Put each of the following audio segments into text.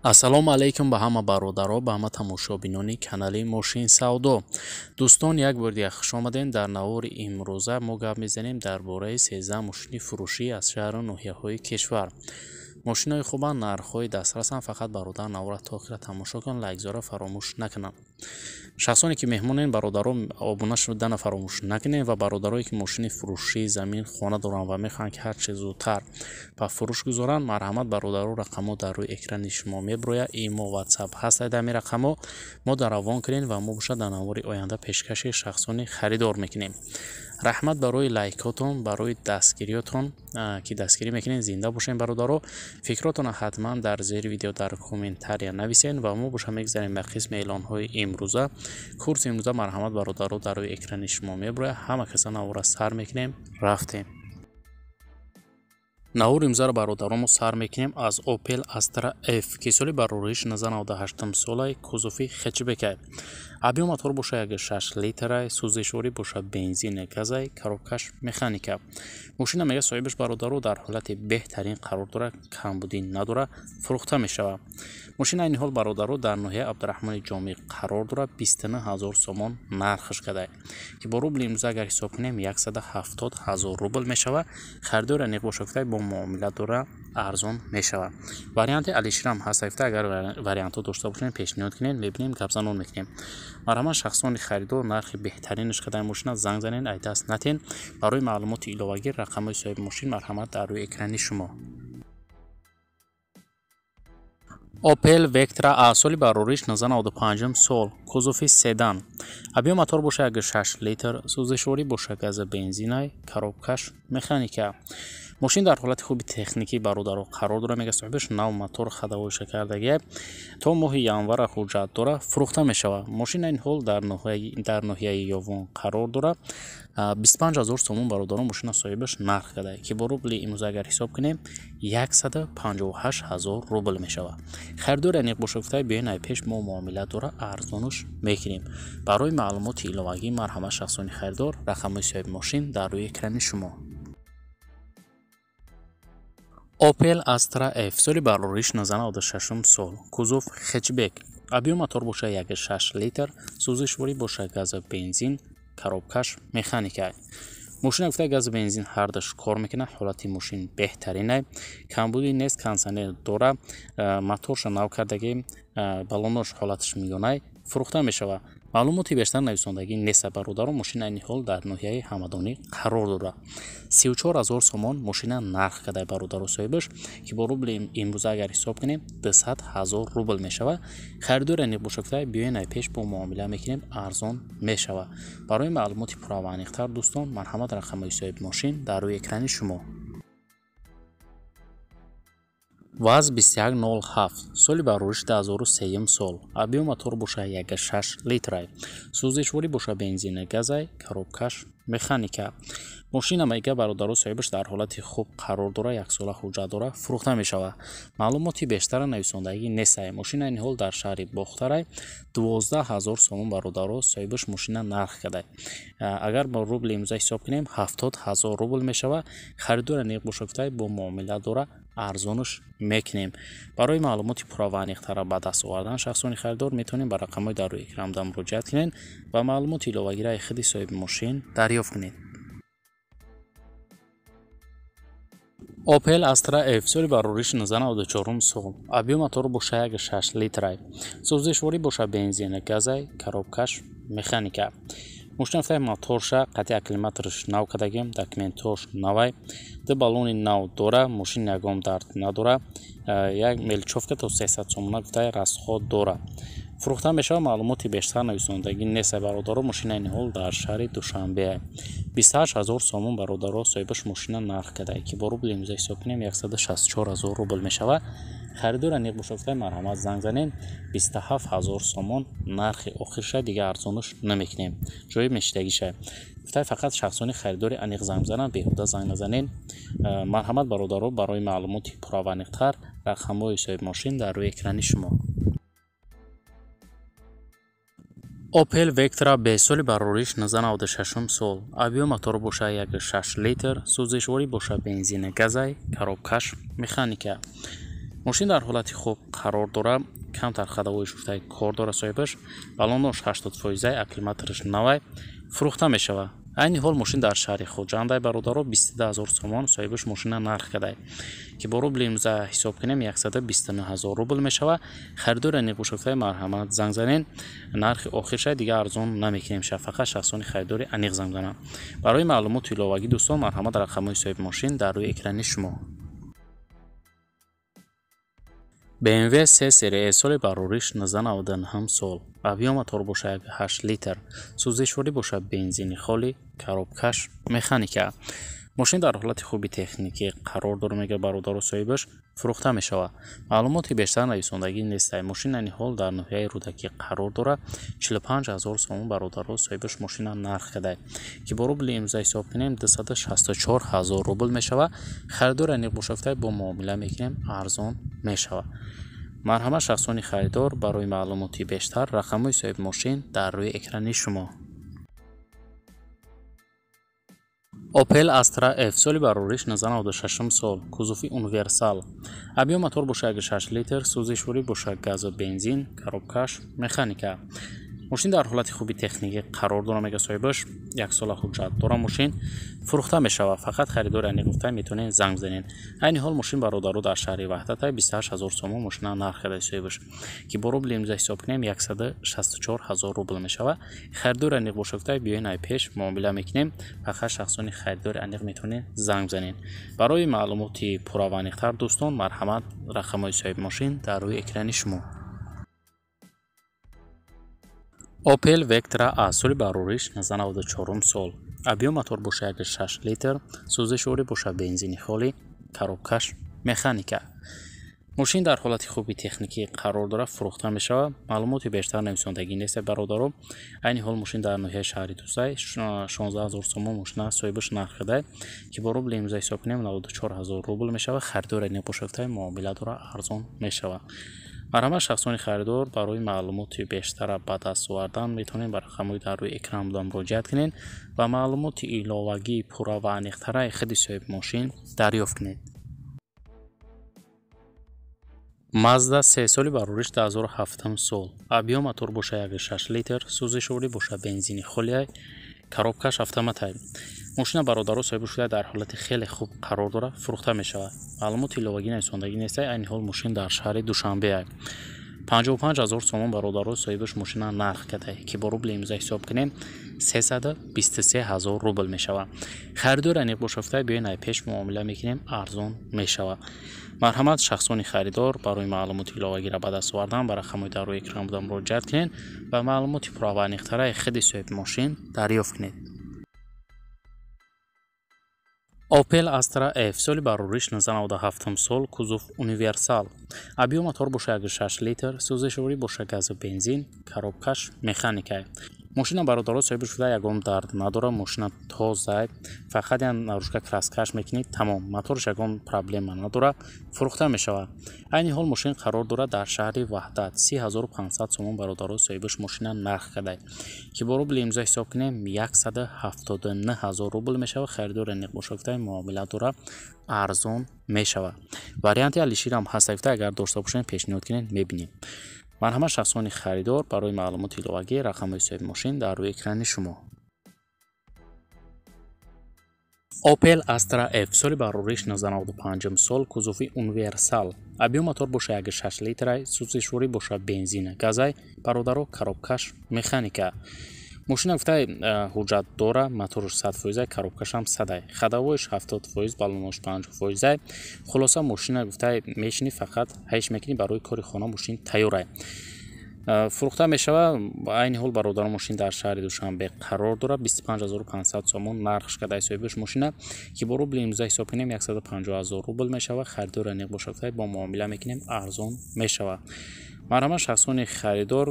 ассалому алайкум ба ҳама бародаро, ба ҳама тамошобинони канали Мошин Савдо. Дӯстон, як бор дигар хуш омадем. Дар навори имрӯза мо гап мезанем дар бораи 13 мошини фурӯшӣ аз шаҳру ноҳияҳои кишвар. мошинои хубанд, нархҳои дастрасанд. Фақат бародар навора то охира тамошо кун, лайкзора фаромӯш накунанд. шахсоне ки меҳмонен, бародаро обуна шудана фаромӯш накунед ва бародарое ки мошини фурӯшӣ замин хона доранд ва мехоҳанд ки ҳар чиз зудтар ба фурӯш гузоранд, марҳамат бародаро рақамҳо дар рӯи экрани шумо меброяд. имо ватсап ҳаст дар ин рақамҳо мо даравон кунем ва мо бошад дар навори оянда пешкаши шахсони харидор мекунем. раҳмат барои лайкотон, барои дастгириётон ки дастгирӣ мекунед. зинда бошед бародаро. фикротона ҳатман дар зери видео дар комментария нависед ва мо боша мегзарем ба қисми эълонҳои имрӯза. курси имрӯза марҳамат бародаро дар рӯи экрани шумо меброяд. ҳама каса навора сар мекунем, рафтем. навори имзаро бародаромо сар мекунем аз Opel Astra F ки соли барориш 98 солаи, кузофи хэтчбекай. объем мотор боша 1.6 литрай, сӯзишворӣ боша бензини газай, коробкаш механика. мошина мега соҳибаш бародаро дар ҳолати беҳтарин қарор дорад, камбудӣ надорад, фурӯхта мешавад. мошина айни ҳол бародаро дар ноҳияи Абдурахмони Ҷомӣ қарор дорад. 29 000 сомон нархаш кадай ки бо рубли имрӯза агар ҳисоб кунем 170 000 рубл мешавад. харидори аниқ боша гуфта бо муомила дора арзон мешавад. варианти алиширам ҳаст гуфта, агар вариантҳо дошта бошем пешниҳод кунем, мебинем, гапзанон мекунем. марҳамат шахсони харидор нархи беҳтаринаш кадай мошина занг занен, ай даст натен. барои маълумоти иловагӣ рақамҳои соҳиби мошин марҳамат дар рӯи экрани шумо. Opel Vectra A соли барориш 95 сол, кузофи седан. объем мотор боша 1.6 литр, сӯзишворӣ боша газа бензинай, коробкаш механика. мошин дар ҳолати хуби техникӣ бародаро қарор дора. мега соҳибаш нав мотор хадавоиша кардагия то моҳи январа ҳуҷҷат дора, фурӯхта мешавад. мошин ин ҳол дар ноҳияи ёвон қарор дора. 25 000 сомон бародаро мошина соҳибаш нарх кадай ки бо рубли имрӯза агар ҳисоб кунем 158 000 рубл мешавад. харидори аниқ боша гуфта биёен ай пеш мо муомила дора арзонуш мекунем. барои маълумоти иловагӣ марҳамат шахсони харидор рақамҳои соҳиби мошин дар рӯи экрани шумо. Opel Astra F соли барориш 96 сол, кузов хэтчбек. объем мотор боша 1.6 литр, сӯзишворӣ боша газа бензин, коробкаш механика. мошина гуфта газа бензин ҳардаш кор мекунад. ҳолати мошин беҳтаринай, камбуди нест, кондитсионер дора, моторша нав кардаги, балонош ҳолаташ миёнай, фурӯхта мешавад. маълумоти бештар нависондагӣ нест бародаро. мошина айни ҳол дар ноҳияи ҳамадонӣ қарор дорад. 34 000 сомон мошина нарх кадай бародаро соҳибаш ки бо рубли имрӯза агар ҳисоб кунем 200 000 рубл мешавад. харидори аниқ боша гуфта биёен ай пеш бо муомила мекунем, арзон мешавад. барои маълумоти пурра ва аниқтар дӯстон марҳамат рақамҳои соҳиби мошин дар рӯи экрани шумо. ВАЗ 2107 соли барориш 2003 сол, объем мотор боша 1.6 литрай, сӯзишворӣ боша бензини газай, коробкаш механика. мошина мега бародаро соҳибаш дар ҳолати хуб қарор дора, 1 сола ҳуҷҷат дора, фурӯхта мешавад. маълумоти бештара нависондагӣ нестай. мошина ин ҳол дар шаҳри бохтарай, 12 000 сомон бародаро соҳибаш мошина нарх кадай. агар бо рубли имрӯза ҳисоб кунем 70 000 рубл мешавад. харидори аниқ боша гуфта бо муомила дора арзонуш мекунем. барои маълумоти пурра ва аниқтара ба даст овардан шахсони харидор метавонем ба рақамҳои дар рӯи экранда муроҷиат кунед ва маълумоти иловагираи худи соҳиби мошин дарёфт кунед. Opel Astra F соли барориш 94 сол, объем мотор боша 1.6 литрай, сӯзишворӣ боша бензини газай, коробкаш механика. мошина гуфта моторша қатъи климаторш нав кадагим, документош навай, ду балони нав дора, мошин ягон дард надора, як мелчовка то 300 сомона гуфта расход дора, фурӯхта мешавад. маълумоти бештар нависондагӣ нест бародаро. мошина ин ҳол дар шаҳри Душанбе 28 000 сомон бародаро соҳибаш мошина нарх кадай ки бо рубли имрӯза ҳисоб кунем 164 000 рубл мешавад. харидори аниқ боша гуфта марҳамат занг занен, 27 000 сомон нархи охирша, дигар арзонуш намекунем, ҷои мешидагиша гуфта. фақат шахсони харидори аниқ занг зананд, беҳуда занг назанен. марҳамат бародаро. барои маълумоти пурра ва аниқтар рақамҳои соҳиби мошин дар рӯи экрани шумо. Opel Vectra B соли барориш 96 сол, объем мотор боша 1.6 литр, сӯзишворӣ боша бензини газай, коробкаш механика. мошин дар ҳолати хуб қарор дора, камтар хадавои шуфтаи кор дора соҳибаш, балонош 80%, аккумулятораш навай фурӯхта мешава. айни ҳол мошин дар шаҳри хоҷандай бародаро 22 000 сомон соҳибаш мошина нарх кадай, ки бо рубли имрӯза ҳисоб кунем 129 000 рубл мешава. харидори аниқбошуфтаи марҳамат занг занен, нархи охирша дигар арзон намекунем, фақат шахсони харидори аниқ занг зананд. барои маълумоти иловагӣ дӯстон, марҳамат рақамҳои соҳиби мошин дар рӯи экрани шумо. BMW 3 серия соли барориш 19 сол. Объем мотор бошад 8 литр. Сӯзишворӣ бошад бензини холӣ, коробкаш механика. мошин дар ҳолати хуби техникӣ қарор дора мегӯяд бародаро соҳибаш фурӯхта мешава. маълумоти бештар нависондагӣ нестай. мошин айни ҳол дар ноҳияи рӯдакӣ қарор дора. 45 000 сомон бародаро соҳибаш мошина нарх кадай, ки бо рубли имрӯза ҳисоб кунем 264 000 рубл мешава. харидори аниқбошафта бо муомила мекунем арзон мешава. марҳамат шахсони харидор, барои маълумоти бештар рақамҳои соҳиби мошин дар рӯи экрани шумо. Opel Astra F соли барориш 1996 сол. Кузуфи универсал. Объем мотор бошад 6 литр, сӯзишворӣ бошад газу бензин, коробкаш механика. мошин дар ҳолати хуби техникӣ қарор дора мега соҳибаш 1 сола ҳуҷҷат дора. мошин фурӯхта мешава, фақат харидори аниқгуфта метавонед занг занед. айни ҳол мошин бародаро дар шаҳри ваҳдатай 28 000 сомон мошина нарх кадаи соҳибаш, ки бо рубли имрӯза ҳисоб кунем 164 000 рубл мешава. харидори аниқ бошафтай биёин ай пеш муомила мекунем, фақат шахсони харидори аниқ метавонед занг занед. барои маълумоти пурра ва аниқтар дӯстон, марҳамат рақамҳои соҳиби мошин дар рӯи экрани шумо. Opel Vectra A соли барориш 1994 сол. Объем мотор бошад 6 литр, сӯзишворӣ бошад бензини холӣ, коробкаш механика. мошин дар ҳолати хуби техникӣ қарор дора, фурӯхта мешава. маълумоти бештар нависондагӣ нест бародаро. айни ҳол мошин дар ноҳияи шаҳри Тусай 16 000 сомон мошина соҳибаш нарх кадай, ки бо рубли имрӯза ҳисоб кунем 94 000 рубл мешава. харидори аниқбошафтай муомила дора, арзон мешава. марҳамат шахсони харидор, барои маълумоти бештара ба даст овардан метавонед ба рақамҳои дар рӯи экран будам муроҷиат кунед ва маълумоти иловагии пурра ва аниқтараи худи соҳиби мошин дарёфт кунед. Mazda 3 соли барориш 2007 сол. Объем мотор бошад 6 литр, сӯзишворӣ бошад бензини холия, коробкаш автоматай. мошина бародаро соҳиби шуда дар ҳолати хеле хуб қарор дора, фурӯхта мешавад. маълумоти иловагӣ нависондагӣ нестай. айни ҳол мошин дар шаҳри Душанбе 55 000 сомон бародаро соҳибаш мошина нарх кадай, ки бо рубли имрӯза ҳисоб кунем 323 000 рубл мешава. харидори аниқбошафта биёин ай пеш муомила мекунем, арзон мешава. марҳамат шахсони харидор, барои маълумоти иловагиро ба даст овардан ба рақамҳои дар рӯи экран будам муроҷиат кунед ва маълумоти пурра ва аниқтараи худи соҳиби мошин дарёфт кунед. Opel Astra F соли барориш 1997 сол. Кузуф универсал. Объем мотор бошад 6 литр, сӯзишворӣ бошад газу бензин, коробкаш механика. мошина бародаро соҳиби шуда ягон дард надора. мошина тоза, фақат як нарӯшка краскаш мекунед, тамом. моторш ягон проблема надора, фурӯхта мешавад. айни ҳол мошин қарор дора дар шаҳри Ваҳдат 3500 сомон бародаро соҳибаш мошина нарх кадай, ки бо рубли имрӯза ҳисоб кунем 179 000 рубл мешава. харидори аниқбошафтай муомила дора, арзон мешава. варианти алиширам ҳаст, агар дошта бошем пешниҳод кунед мебинем. марҳамат шахсони харидор, барои маълумоти иловагӣ рақамҳои соҳиби мошин дар рӯи экрани шумо. Opel Astra F соли барориш 1995 сол. Кузуфи универсал. объем мотор бошад 6 литр, сӯзишворӣ бошад бензин, газай бародаро, коробкаш механика. мошина гуфтай ҳуҷҷат дора, моторш 100%, коробкашам 100, хадавоиш 70%, балонош 50%. хулоса мошина гуфтай мешини, фақат ҳайш мекунӣ, барои кори хона мошин тайёрай. фурӯхта мешава. айни ҳол бародаро мошин дар шаҳри Душанбе қарор дора, 25 500 сомон нархш кадай соҳибаш мошина, ки бо рубли имрӯза ҳисоб кунем 150 000 рубл мешава. харидори аниқбошафтай бо муомила мекунем, арзон мешава. марҳамат шахсони харидор,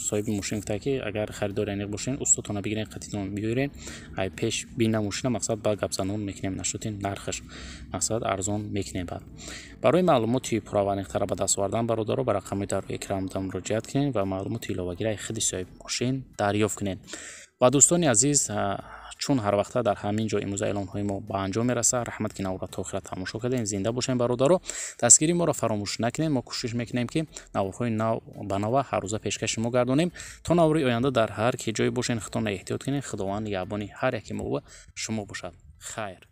соҳиби мошин гуфтае ки агар харидори аниқ бошен, устотона бигирен, қатитон биёрен, ай пеш бина мошина, мақсад ба гапзанон мекунем, нашутин нархаш, мақсад арзон мекунем. баъд барои маълумоти пурра ва аниқтара ба даст овардан бародаро ба рақамҳои дар рӯи экран будам муроҷиат кунед ва маълумоти иловагираи худи соҳиби мошин дарёфт кунед. ва дӯстони азиз, чун ҳар вақта дар ҳамин ҷо имрӯза эълонҳои мо ба анҷом мерасад. раҳмат ки навора то охира тамошо кардем. зинда бошем бародаро. дастгирии моро фаромӯш накунед. мо кӯшиш мекунем ки наворҳои нав ба нава ҳар рӯза пешкаши мо гардонем. то навори оянда дар ҳар ки ҷое бошен худтонро эҳтиёт кунед. худованд нигаҳбони ҳар яки мо ва шумо бошад. хайр.